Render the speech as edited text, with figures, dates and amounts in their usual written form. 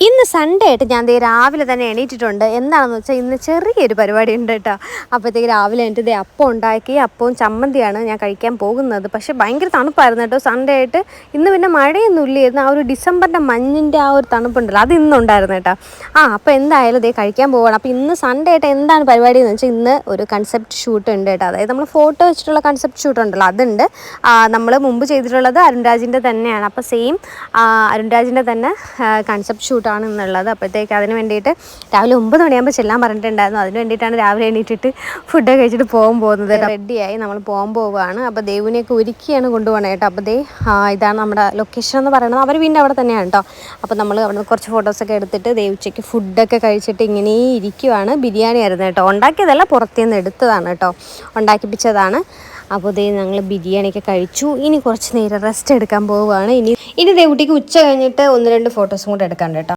ഇന്ന് സൺഡേ ആയിട്ട് ഞാൻ രാവിലെ തന്നെ എണീറ്റിട്ടുണ്ട്. എന്താണെന്ന് വെച്ചാൽ ഇന്ന് ചെറിയൊരു പരിപാടി ഉണ്ട് കേട്ടോ. അപ്പോഴത്തേക്ക് രാവിലെ എൻ്റെ അപ്പം ഉണ്ടാക്കി, അപ്പവും ചമ്മന്തിയാണ് ഞാൻ കഴിക്കാൻ പോകുന്നത്. പക്ഷേ ഭയങ്കര തണുപ്പായിരുന്നു കേട്ടോ സൺഡേ ആയിട്ട്. ഇന്ന് പിന്നെ മഴയൊന്നും ഇല്ലായിരുന്നു. ആ ഒരു ഡിസംബറിൻ്റെ മഞ്ഞിൻ്റെ ആ ഒരു തണുപ്പുണ്ടല്ലോ, അത് ഇന്നുണ്ടായിരുന്നു കേട്ടോ. അപ്പോൾ എന്തായാലും കഴിക്കാൻ പോവുകയാണ്. അപ്പോൾ ഇന്ന് സൺഡേ ആയിട്ട് എന്താണ് പരിപാടി എന്ന് വെച്ചാൽ ഇന്ന് ഒരു കൺസെപ്റ്റ് ഷൂട്ട് ഉണ്ട് കേട്ടോ. അതായത് നമ്മൾ ഫോട്ടോ വെച്ചിട്ടുള്ള കൺസെപ്റ്റ് ഷൂട്ട് ഉണ്ടല്ലോ, അതുണ്ട്. നമ്മൾ മുമ്പ് ചെയ്തിട്ടുള്ളത് അരുൺരാജിൻ്റെ തന്നെയാണ്. അപ്പോൾ സെയിം അരുൺരാജിൻ്റെ തന്നെ കൺസെപ്റ്റ് ഷൂട്ട് ആണ് എന്നുള്ളത്. അപ്പോഴത്തേക്ക് അതിന് വേണ്ടിയിട്ട് രാവിലെ 9 മണിയാകുമ്പോൾ ചെല്ലാൻ പറഞ്ഞിട്ടുണ്ടായിരുന്നു. അതിന് വേണ്ടിയിട്ടാണ് രാവിലെ എണീറ്റിട്ട് ഫുഡൊക്കെ കഴിച്ചിട്ട് പോകുന്നത്. റെഡിയായി നമ്മൾ പോവുകയാണ്. അപ്പോൾ ദേവുവിനെയൊക്കെ ഒരുക്കിയാണ് കൊണ്ടുപോകണത് കേട്ടോ. അപ്പോൾ ഇതാണ് നമ്മുടെ ലൊക്കേഷൻ എന്ന് പറയുന്നത്. അവർ വീണ്ടും അവിടെ തന്നെയാണ് കേട്ടോ. അപ്പോൾ നമ്മൾ അവിടെ നിന്ന് കുറച്ച് ഫോട്ടോസൊക്കെ എടുത്തിട്ട് ദേവുച്ചയ്ക്ക് ഫുഡൊക്കെ കഴിച്ചിട്ട് ഇങ്ങനെ ഇരിക്കുവാണ്. ബിരിയാണി ആയിരുന്നു കേട്ടോ. ഉണ്ടാക്കിയതല്ല, പുറത്തുനിന്ന് എടുത്തതാണ് കേട്ടോ, ഉണ്ടാക്കിപ്പിച്ചതാണ്. അപ്പോൾ ഞങ്ങൾ ബിരിയാണിയൊക്കെ കഴിച്ചു. ഇനി കുറച്ച് നേരം റെസ്റ്റ് എടുക്കാൻ പോവുകയാണ്. ഇനി ദേവുട്ടിക്ക് ഉച്ച കഴിഞ്ഞിട്ട് 1-2 ഫോട്ടോസും കൂടെ എടുക്കാൻ കേട്ടോ.